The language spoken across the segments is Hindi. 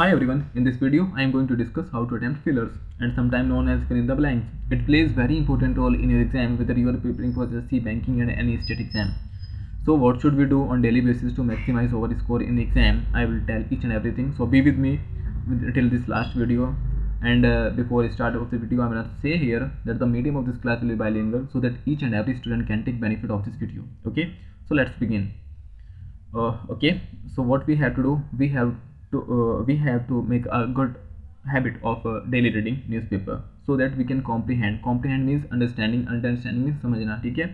Hi everyone, in this video I am going to discuss how to attempt fillers and sometimes known as fill in the blanks. It plays very important role in your exam whether you are preparing for SSC, banking and any state exam. So what should we do on daily basis to maximize our score in the exam? I will tell each and everything. So be with me till this last video. And before I start of the video, I'm gonna say here that the medium of this class will be bilingual so that each and every student can take benefit of this video. Okay, so let's begin. Okay, so what we have to do, we have to make a good habit of daily reading newspaper so that we can comprehend means understanding means समझना, ठीक है,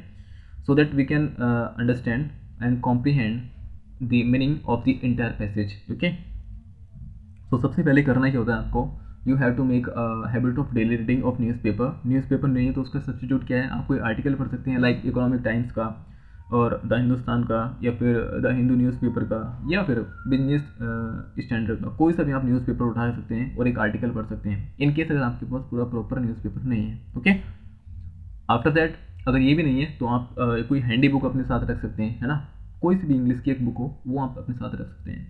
so that we can understand and comprehend the meaning of the entire passage. Okay, so सबसे पहले करना क्या होता है आपको, you have to make habit of daily reading of newspaper नहीं है तो उसका सब्स्टिट्यूट क्या है, आप कोई आर्टिकल पढ़ सकते हैं लाइक इकोनॉमिक टाइम्स का और द हिंदुस्तान का या फिर द हिंदू न्यूज़पेपर का या फिर बिजनेस स्टैंडर्ड का, कोई सा भी आप न्यूज़पेपर उठा सकते हैं और एक आर्टिकल पढ़ सकते हैं इन केस अगर आपके पास पूरा प्रॉपर न्यूज़पेपर नहीं है. ओके, आफ्टर दैट अगर ये भी नहीं है तो आप कोई हैंडी बुक अपने साथ रख सकते हैं, है ना, कोई सी भी इंग्लिश की एक बुक हो वो आप अपने साथ रख सकते हैं.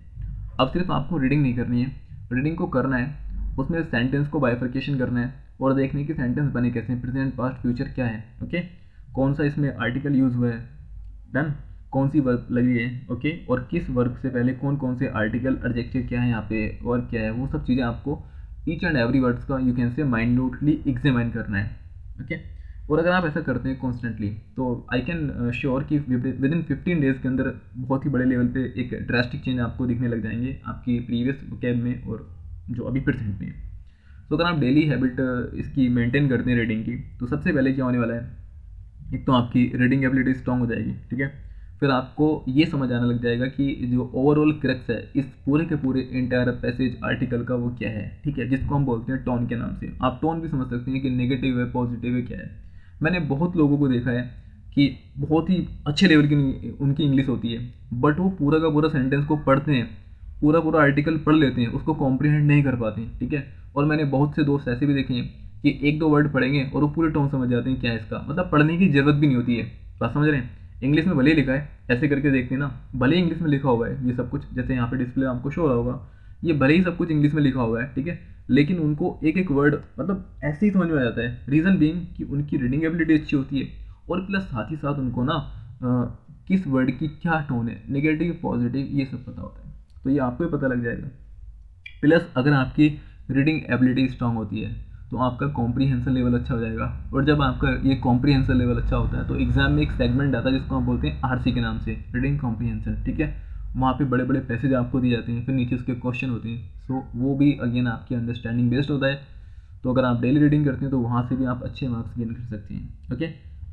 अब सिर्फ आपको रीडिंग नहीं करनी है, रीडिंग को करना है, उसमें सेंटेंस को बाइफर्केशन करना है और देखने की सेंटेंस बने कैसे हैं, प्रेजेंट पास्ट फ्यूचर क्या है. ओके, कौन सा इसमें आर्टिकल यूज़ हुआ है, डन, कौन सी वर्ब लगी है, ओके, और किस वर्ब से पहले कौन कौन से आर्टिकल एडजेक्टिव क्या है यहाँ पे और क्या है, वो सब चीज़ें आपको ईच एंड एवरी वर्ड्स का you can say minutely examine करना है. ओके, और अगर आप ऐसा करते हैं कॉन्स्टेंटली तो आई कैन श्योर कि विद इन 15 डेज़ के अंदर बहुत ही बड़े लेवल पे एक ड्रास्टिक चेंज आपको दिखने लग जाएंगे आपकी प्रीवियस कैब में और जो अभी प्रेजेंट में है. तो अगर आप डेली हैबिट इसकी मेंटेन करते हैं रीडिंग की तो सबसे पहले क्या होने वाला है, एक तो आपकी रीडिंग एबिलिटी स्ट्रांग हो जाएगी, ठीक है, फिर आपको ये समझ आने लग जाएगा कि जो ओवरऑल क्रक्स है इस पूरे के पूरे इंटायर पैसेज आर्टिकल का वो क्या है, ठीक है, जिसको हम बोलते हैं टोन के नाम से. आप टोन भी समझ सकते हैं कि नेगेटिव है पॉजिटिव है क्या है. मैंने बहुत लोगों को देखा है कि बहुत ही अच्छे लेवल की उनकी इंग्लिश होती है बट वो पूरा का पूरा सेंटेंस को पढ़ते हैं, पूरा पूरा आर्टिकल पढ़ लेते हैं, उसको कॉम्प्रीहेंड नहीं कर पाते हैं, ठीक है. और मैंने बहुत से दोस्त ऐसे भी देखे हैं कि एक दो वर्ड पढ़ेंगे और वो पूरे टोन समझ जाते हैं क्या है इसका, मतलब पढ़ने की ज़रूरत भी नहीं होती है. बात समझ रहे हैं, इंग्लिश में भले ही लिखा है, ऐसे करके देखते हैं ना, भले ही इंग्लिश में लिखा हुआ है ये सब कुछ, जैसे यहाँ पे डिस्प्ले आपको शो हो रहा होगा, ये भले ही सब कुछ इंग्लिश में लिखा हुआ है, ठीक है, लेकिन उनको एक एक वर्ड मतलब ऐसे ही समझ में आ जाता है. रीज़न बीइंग कि उनकी रीडिंग एबिलिटी अच्छी होती है और प्लस साथ ही साथ उनको ना किस वर्ड की क्या टोन है, नेगेटिव पॉजिटिव ये सब पता होता है, तो ये आपको ही पता लग जाएगा. प्लस अगर आपकी रीडिंग एबिलिटी स्ट्रांग होती है तो आपका कॉम्प्रीहेंशन लेवल अच्छा हो जाएगा. और जब आपका ये कॉम्प्रीहेंशन लेवल अच्छा होता है तो एग्जाम में एक सेगमेंट आता है जिसको हम बोलते हैं आरसी के नाम से, रीडिंग कॉम्प्रीहेंशन, ठीक है. वहाँ पे बड़े बड़े पैसेज आपको दिए जाते हैं, फिर नीचे उसके क्वेश्चन होते हैं, सो वो भी अगेन आपकी अंडरस्टैंडिंग बेस्ड होता है. तो अगर आप डेली रीडिंग करते हैं तो वहाँ से भी आप अच्छे मार्क्स गेन कर सकते हैं. ओके,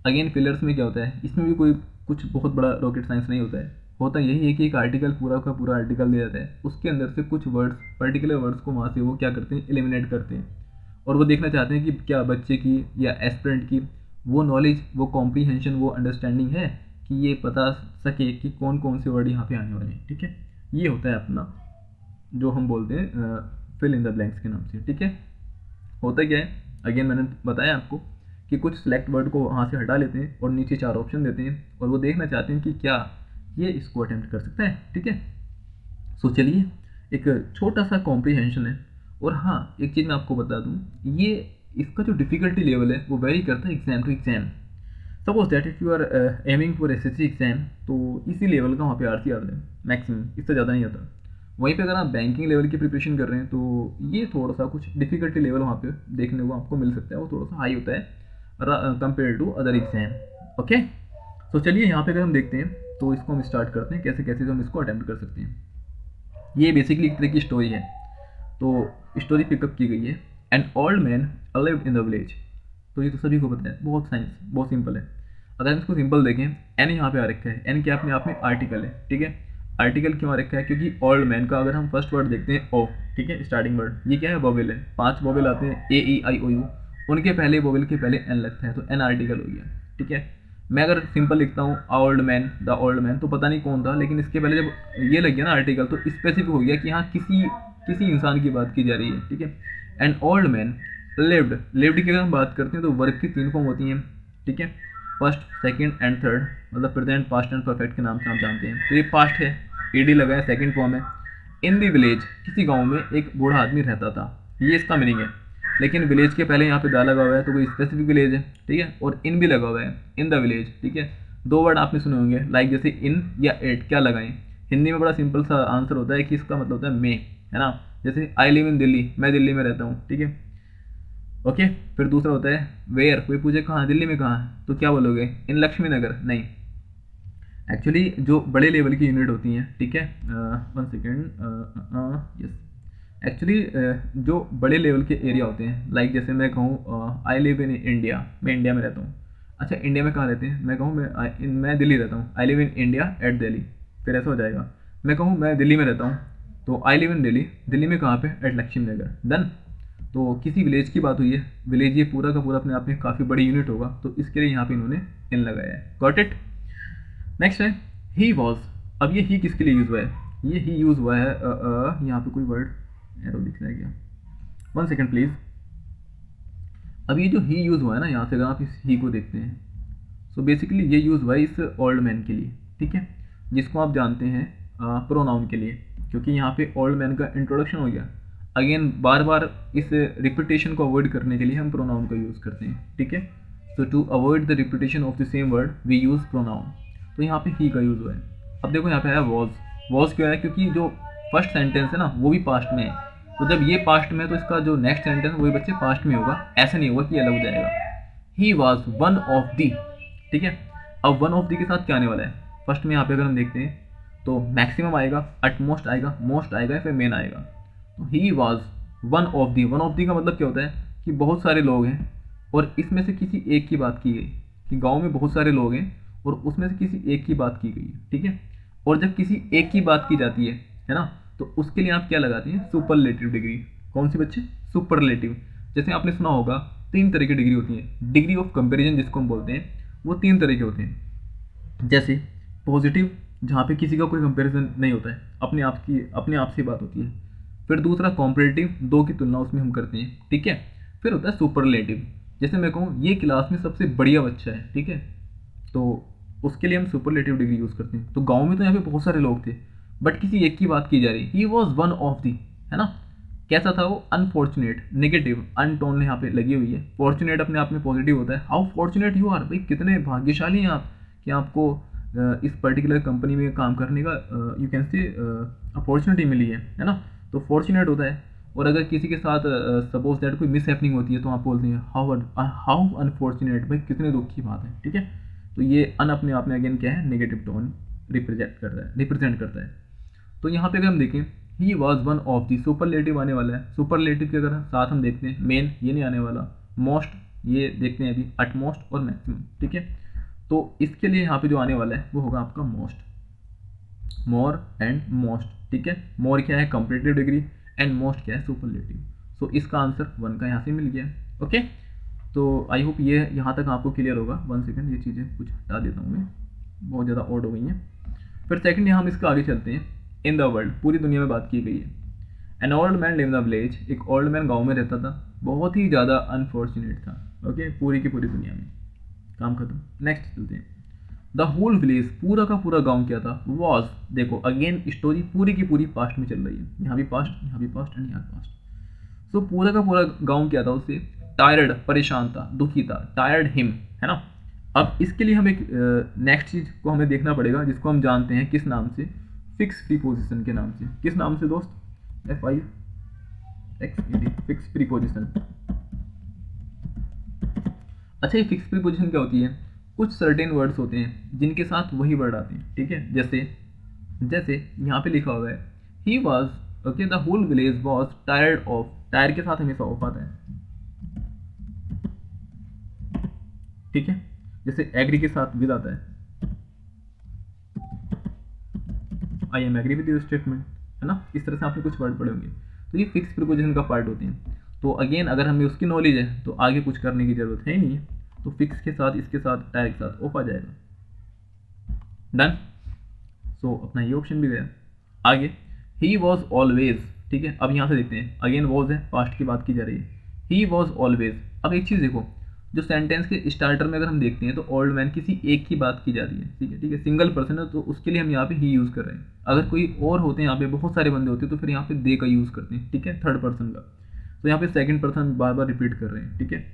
अगेन फिलर्स में क्या होता है, इसमें भी कोई कुछ बहुत बड़ा रॉकेट साइंस नहीं होता है, होता यही है कि एक आर्टिकल पूरा का पूरा आर्टिकल दिया जाता है, उसके अंदर से कुछ वर्ड्स पर्टिकुलर वर्ड्स को वहाँ से वो क्या करते हैं, एलिमिनेट करते हैं और वो देखना चाहते हैं कि क्या बच्चे की या एस्पिरेंट की वो नॉलेज, वो कॉम्प्रीहेंशन, वो अंडरस्टैंडिंग है कि ये पता सके कि कौन कौन से वर्ड यहाँ पे आने वाले हैं, ठीक है. ये होता है अपना जो हम बोलते हैं फिल इन द ब्लैंक्स के नाम से, ठीक है. होता क्या है, अगेन मैंने बताया आपको कि कुछ सिलेक्ट वर्ड को वहाँ से हटा लेते हैं और नीचे 4 ऑप्शन देते हैं और वो देखना चाहते हैं कि क्या ये इसको अटेम्प्ट कर सकता है, ठीक है. सो चलिए, एक छोटा सा कॉम्प्रीहेंशन है. और हाँ, एक चीज़ मैं आपको बता दूँ, ये इसका जो डिफ़िकल्टी लेवल है वो वेरी करता है exam to exam. Suppose that if you are aiming for SSC exam तो इसी लेवल का वहाँ पे आरसी आता है मैक्सिमम, इससे ज़्यादा नहीं आता. वहीं पे अगर आप बैंकिंग लेवल की प्रिपरेशन कर रहे हैं तो ये थोड़ा सा कुछ डिफ़िकल्टी लेवल वहाँ पे देखने को आपको मिल सकता है, वो थोड़ा सा हाई होता है compare to other exam. Okay, तो चलिए यहाँ पे अगर हम देखते हैं तो इसको हम स्टार्ट करते हैं कैसे कैसे हम इसको अटेम्प्ट कर सकते हैं. ये बेसिकली एक तरह की स्टोरी है. तो स्टोरी पिकअप की गई है, an old man lived in the village. तो ये तो सभी को पता है, बहुत साइंस, बहुत सिंपल है. अगर हम इसको सिंपल देखें, एन यहाँ पे आ रखा है, एन क्या अपने आप में आर्टिकल है, ठीक है. आर्टिकल क्यों आ रखा है, क्योंकि ओल्ड मैन का अगर हम फर्स्ट वर्ड देखते हैं ओ, ठीक है, स्टार्टिंग वर्ड, ये क्या है, वोवेल है. 5 वोवेल आते हैं, ए ई आई ओ यू, उनके पहले वोवेल के पहले एन लगता है तो एन आर्टिकल हो गया, ठीक है. मैं अगर सिंपल लिखता हूँ old man, the old man, तो पता नहीं कौन था, लेकिन इसके पहले जब ये लग गया ना आर्टिकल तो स्पेसिफिक हो गया कि हाँ किसी किसी इंसान की बात की जा रही है, ठीक है. An old man lived, lived की अगर हम बात करते हैं तो वर्ब की 3 फॉर्म होती हैं, ठीक है. फर्स्ट, सेकंड एंड थर्ड, मतलब प्रेजेंट, पास्ट एंड परफेक्ट के नाम से आप जानते हैं. तो ये पास्ट है, ईडी लगा है, सेकंड फॉर्म है. इन दी विलेज, किसी गांव में एक बूढ़ा आदमी रहता था, ये इसका मीनिंग है। लेकिन विलेज के पहले यहाँ पे दा लगा हुआ है तो कोई स्पेसिफिक विलेज है, ठीक है, और इन भी लगा हुआ है, इन द विलेज, ठीक है। दो वर्ड आपने सुने होंगे लाइक जैसे इन या एट, क्या लगाएं। हिंदी में बड़ा सिंपल सा आंसर होता है कि इसका मतलब होता है मैं, है ना। जैसे आई लिव इन दिल्ली, मैं दिल्ली में रहता हूँ, ठीक है, ओके। फिर दूसरा होता है वेयर, कोई पूछे कहाँ, दिल्ली में कहाँ, तो क्या बोलोगे, इन लक्ष्मी नगर, नहीं। एक्चुअली जो बड़े लेवल की यूनिट होती हैं, ठीक है, 1 सेकेंड, यस, एक्चुअली जो बड़े लेवल के एरिया होते हैं, लाइक जैसे मैं कहूँ आई लिव इन इंडिया, मैं इंडिया में रहता हूँ। अच्छा, इंडिया में कहाँ रहते हैं, मैं कहूँ मैं दिल्ली रहता हूँ, I live in India at Delhi, फिर ऐसा हो जाएगा। मैं कहूँ मैं दिल्ली में रहता हूँ, तो I live in Delhi, Delhi में कहाँ पे, एट लक्ष्मी नगर, डन। तो किसी विलेज की बात हुई है, विलेज ये पूरा का पूरा अपने आप में काफ़ी बड़ी यूनिट होगा, तो इसके लिए यहाँ पे इन्होंने इन लगाया है, गॉट इट। नेक्स्ट है ही वॉज। अब ये ही किसके लिए यूज़ हुआ है, ये ही यूज़ हुआ है, यहाँ पे कोई वर्ड एरो दिख रहा है क्या, 1 सेकेंड प्लीज़। अब ये जो ही यूज़ हुआ है ना, यहाँ से अगर आप इस ही को देखते हैं, सो बेसिकली ये यूज़ हुआ है इस ओल्ड मैन के लिए, ठीक है, जिसको आप जानते हैं प्रोनाउन के लिए, क्योंकि यहाँ पे ओल्ड मैन का इंट्रोडक्शन हो गया। अगेन बार बार इस रिपीटेशन को अवॉइड करने के लिए हम प्रोनाउन का यूज़ करते हैं, ठीक है। तो to avoid the repetition of the same word we use pronoun, तो यहाँ पे ही का यूज़ हुआ है। अब देखो यहाँ पे आया वॉज, वॉज क्यों है, क्योंकि जो फर्स्ट सेंटेंस है ना वो भी पास्ट में है, तो जब ये पास्ट में है तो इसका जो नेक्स्ट सेंटेंस वही बच्चे पास्ट में होगा, ऐसा नहीं होगा कि अलग हो जाएगा। He was one of the, ठीक है। अब वन ऑफ दी के साथ क्या आने वाला है, फर्स्ट में यहाँ पे अगर हम देखते हैं तो मैक्सिमम आएगा, अटमोस्ट आएगा, मोस्ट आएगा, फिर मेन आएगा। तो he was one of the, one of the का मतलब क्या होता है कि बहुत सारे लोग हैं और इसमें से किसी एक की बात की गई, कि गांव में बहुत सारे लोग हैं और उसमें से किसी एक की बात की गई है, ठीक है। और जब किसी एक की बात की जाती है ना, तो उसके लिए आप क्या लगाते हैं, सुपरलेटिव डिग्री। कौन सी बच्चे, सुपरलेटिव। जैसे आपने सुना होगा 3 तरह की डिग्री होती है, डिग्री ऑफ कंपेरिजन जिसको हम बोलते हैं, वो 3 तरह के होते हैं। जैसे पॉजिटिव, जहाँ पे किसी का कोई कंपेरिजन नहीं होता है, अपने आप से बात होती है। फिर दूसरा कॉम्परेटिव, 2 की तुलना उसमें हम करते हैं, ठीक है। फिर होता है सुपरलेटिव, जैसे मैं कहूँ ये क्लास में सबसे बढ़िया बच्चा है, ठीक है, तो उसके लिए हम सुपरलेटिव डिग्री यूज़ करते हैं। तो गांव में तो यहाँ पे बहुत सारे लोग थे, बट किसी एक की बात की जा रही, he was one of the, है ना। कैसा था वो, अनफॉर्चुनेट, नेगेटिव, अनटोन यहाँ पे लगी हुई है। फॉर्चुनेट अपने आप में पॉजिटिव होता है, हाउ फॉर्चुनेट यू आर, भाई कितने भाग्यशाली हैं आप कि आपको इस पर्टिकुलर कंपनी में काम करने का यू कैन से अपॉर्चुनिटी मिली है ना। तो फॉर्चुनेट होता है। और अगर किसी के साथ सपोज दैट कोई मिस हैपनिंग होती है तो आप बोलते हैं हाउ अनफॉर्चुनेट, भाई कितने दुख की बात है, ठीक है। तो ये अन अपने आप में अगेन क्या है, नेगेटिव टोन रिप्रेजेंट करता है। तो यहाँ पे अगर हम देखें he was one of the, superlative आने वाला है। सुपरलेटिव के अगर साथ हम देखते हैं मेन, ये नहीं आने वाला, मोस्ट ये देखते हैं अभी, अटमोस्ट और मैक्सिमम, ठीक है। तो इसके लिए यहाँ पे जो आने वाला है वो होगा आपका मोस्ट, मोर एंड मोस्ट, ठीक है। मोर क्या है, कंपैरेटिव डिग्री, एंड मोस्ट क्या है, सुपरलेटिव। सो इसका आंसर 1 का यहाँ से मिल गया, ओके। तो आई होप ये यहाँ तक आपको क्लियर होगा। 1 सेकेंड, ये चीज़ें कुछ हटा देता हूँ मैं, बहुत ज़्यादा ऑड हो गई हैं। फिर सेकंड यहाँ हम इसका आगे चलते हैं। इन द वर्ल्ड, पूरी दुनिया में बात की गई है। An old man live in the village, एक ओल्ड मैन गाँव में रहता था, बहुत ही ज़्यादा अनफॉर्चुनेट था, ओके, पूरी की पूरी दुनिया में। काम खत्म, नेक्स्ट चलते हैं। द होल विलेज, पूरा का पूरा गांव क्या था, वॉज, देखो अगेन स्टोरी पूरी की पूरी पास्ट में चल रही है, यहाँ भी पास्ट, यहाँ भी पास्ट एंड यहाँ पास्ट। सो पूरा का पूरा गांव क्या था, उससे टायर्ड, परेशान था, दुखी था, टायर्ड हिम, है ना। अब इसके लिए हम एक नेक्स्ट चीज को हमें देखना पड़ेगा, जिसको हम जानते हैं किस नाम से, फिक्स प्रीपोजिशन के नाम से। किस नाम से दोस्त, FIXED, फिक्स प्रीपोजिशन। अच्छा, ये फिक्स प्रीपोजिशन क्या होती है, कुछ सर्टेन वर्ड्स होते हैं जिनके साथ वही वर्ड आते हैं, ठीक है। जैसे यहाँ पे लिखा हुआ है he was, okay, the whole village was tired of, tire के साथ हमेशा ऑफ आता है, ठीक है। जैसे एग्री के साथ विद आता है, I am agree with your statement, है ना। इस तरह से आपने कुछ वर्ड पढ़े होंगे, तो ये फिक्स प्रीपोजिशन का पार्ट होते हैं। तो अगेन अगर हमें उसकी नॉलेज है तो आगे कुछ करने की जरूरत है ही नहीं है, तो फिक्स के साथ, इसके साथ, टायर के साथ ऑफ आ जाएगा, डन। सो अपना ये ऑप्शन भी गया। आगे ही वॉज ऑलवेज, ठीक है। अब यहाँ से देखते हैं, अगेन वॉज है, पास्ट की बात की जा रही है, ही वॉज ऑलवेज। अब एक चीज़ देखो, जो सेंटेंस के स्टार्टर में अगर हम देखते हैं तो ओल्ड मैन किसी एक की बात की जा रही है, ठीक है, सिंगल पर्सन है, तो उसके लिए हम यहाँ पे ही यूज़ कर रहे हैं। अगर कोई और होते हैं यहाँ पे, बहुत सारे बंदे होते हैं, तो फिर यहाँ पे दे का यूज़ करते हैं, ठीक है, थर्ड पर्सन का। तो यहाँ पे सेकंड पर्सन बार बार रिपीट कर रहे हैं, ठीक है।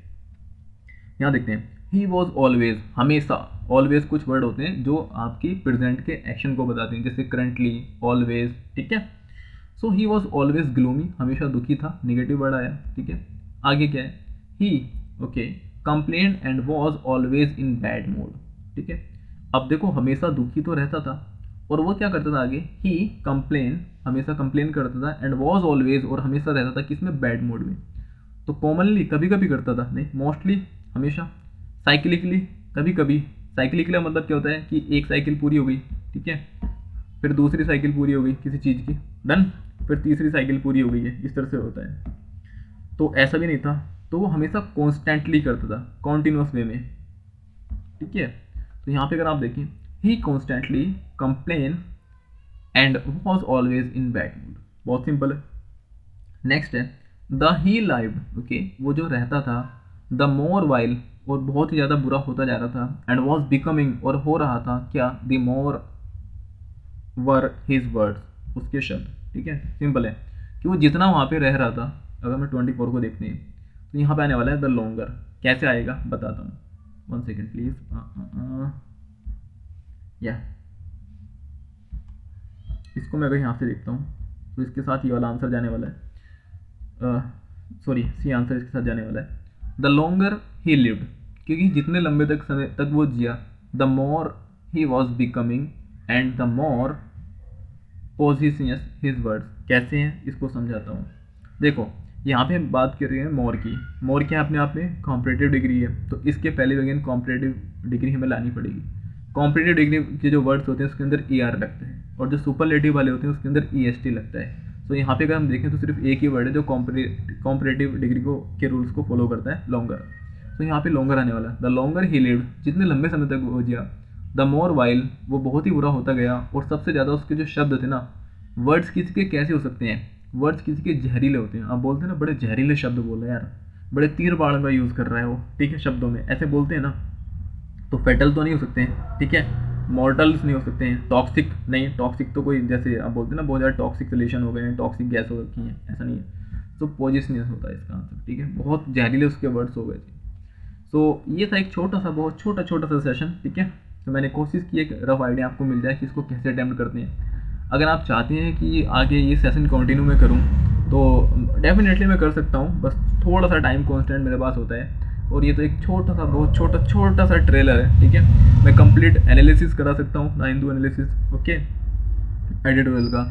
यहाँ देखते हैं, ही वॉज ऑलवेज, हमेशा, ऑलवेज कुछ वर्ड होते हैं जो आपकी प्रेजेंट के एक्शन को बताते हैं, जैसे करंटली, ऑलवेज, ठीक है। सो ही वॉज ऑलवेज ग्लूमी, हमेशा दुखी था, निगेटिव वर्ड आया, ठीक है। आगे क्या है, he, okay, complain and was always in bad mood, ठीक है। अब देखो हमेशा दुखी तो रहता था, और वो क्या करता था आगे, ही कंप्लेन, हमेशा कंप्लेन करता था, एंड वॉज ऑलवेज, और हमेशा रहता था किसमें, बैड मूड में। तो कॉमनली कभी कभी करता था, नहीं मोस्टली, हमेशा। साइक्लिकली, कभी कभी। साइक्लिकली का मतलब क्या होता है कि एक साइकिल पूरी हो गई, ठीक है, फिर दूसरी साइकिल पूरी हो गई किसी चीज़ की, डन, फिर तीसरी साइकिल पूरी हो गई है, इस तरह से होता है। तो ऐसा भी नहीं था, तो वो हमेशा कॉन्स्टेंटली करता था, कॉन्टिन्यूस वे में, ठीक है। तो यहाँ पे अगर आप देखें, he constantly complain and was always in bad mood, बहुत सिंपल है। नेक्स्ट है द ही लाइव्ड, ओके, वो जो रहता था, द मोर वाइल, और बहुत ही ज़्यादा बुरा होता जा रहा था, एंड वॉज बिकमिंग, और हो रहा था क्या, the more were his words, उसके शब्द, ठीक है। सिंपल है कि वो जितना वहाँ पे रह रहा था, अगर मैं 24 को देखते हैं तो यहाँ पे आने वाला है द लॉन्गर। कैसे आएगा बताता हूँ, 1 सेकेंड प्लीज। या इसको मैं अगर यहाँ से देखता हूँ तो इसके साथ ये वाला आंसर जाने वाला है, सॉरी, सी आंसर इसके साथ जाने वाला है, द लॉन्गर ही लिव्ड, क्योंकि जितने लंबे तक समय तक वो जिया, the more he was becoming and the more precious his words. कैसे हैं इसको समझाता हूँ। देखो यहाँ पे हम बात कर रहे हैं मोर की, मोर क्या अपने आप में कॉम्परेटिव डिग्री है, तो इसके पहले अगेन कॉम्परेटिव डिग्री हमें लानी पड़ेगी। कॉम्परेटिव डिग्री के जो वर्ड्स होते हैं उसके अंदर ई आर लगता है, और जो सुपरलेटिव वाले होते हैं उसके अंदर ई एस टी लगता है। तो यहाँ पे अगर हम देखें तो सिर्फ एक ही वर्ड है जो कॉम्परेटिव डिग्री को के रूल्स को फॉलो करता है, लॉन्गर। तो यहाँ पे लॉन्गर आने वाला है, द लॉन्गर ही लिव्ड, जितने लंबे समय तक वो जिया, द मोर वाइल, वो बहुत ही बुरा होता गया, और सबसे ज़्यादा उसके जो शब्द थे ना, वर्ड्स किसी के कैसे हो सकते हैं, वर्ड्स किसी के जहरीले होते हैं। आप बोलते हैं ना बड़े जहरीले शब्द बोल रहे हैं यार, बड़े तीर बाण का यूज़ कर रहा है वो, ठीक है, शब्दों में ऐसे बोलते हैं ना, तो फेटल तो नहीं हो सकते हैं, ठीक है, मॉर्टल्स नहीं हो सकते हैं, टॉक्सिक नहीं, टॉक्सिक तो कोई, जैसे आप बोलते हैं ना बहुत ज़्यादा टॉक्सिक रिलेशन हो गए हैं, टॉक्सिक गैस हो रखी है, ऐसा नहीं है। तो पॉजिशनियस होता है इसका आंसर, ठीक है, बहुत जहरीले उसके वर्ड्स हो गए थे। सो ये था एक छोटा सा, बहुत छोटा छोटा सा सेशन, ठीक है। तो मैंने कोशिश की एक रफ आइडिया आपको मिल जाए कि इसको कैसे अटैम्प्ट करते हैं। अगर आप चाहते हैं कि आगे ये सेशन कंटिन्यू मैं करूं तो डेफिनेटली मैं कर सकता हूं, बस थोड़ा सा टाइम कॉन्स्टेंट मेरे पास होता है। और ये तो एक छोटा सा, बहुत छोटा सा ट्रेलर है, ठीक है। मैं कंप्लीट एनालिसिस करा सकता हूँ, हिंदू एनालिसिस, ओके, एडिटोरियल का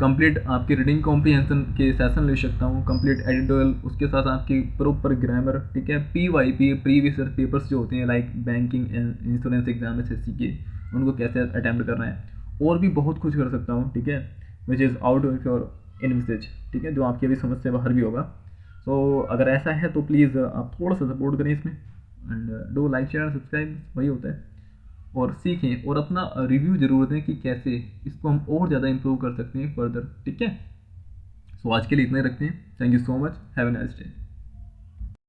कंप्लीट आपकी रीडिंग कॉम्प्रीहेंशन के सेशन ले सकता हूँ, कंप्लीट एडिटोरियल, उसके साथ आपकी प्रॉपर ग्रामर, ठीक है, PYP प्रीवियस ईयर पेपर्स जो होते हैं like banking and insurance exam SSC के, उनको कैसे अटैम्प्ट करना है, और भी बहुत कुछ कर सकता हूँ, ठीक है, which is out of your invoices, ठीक है, जो आपकी अभी समझ से बाहर भी होगा। सो अगर ऐसा है तो प्लीज़ आप थोड़ा सा सपोर्ट करें इसमें, and do like share subscribe, वही होता है। और सीखें और अपना रिव्यू जरूर दें कि कैसे इसको हम और ज़्यादा इम्प्रूव कर सकते हैं फर्दर, ठीक है। सो आज के लिए इतना ही रखते हैं। Thank you so much, have a nice day.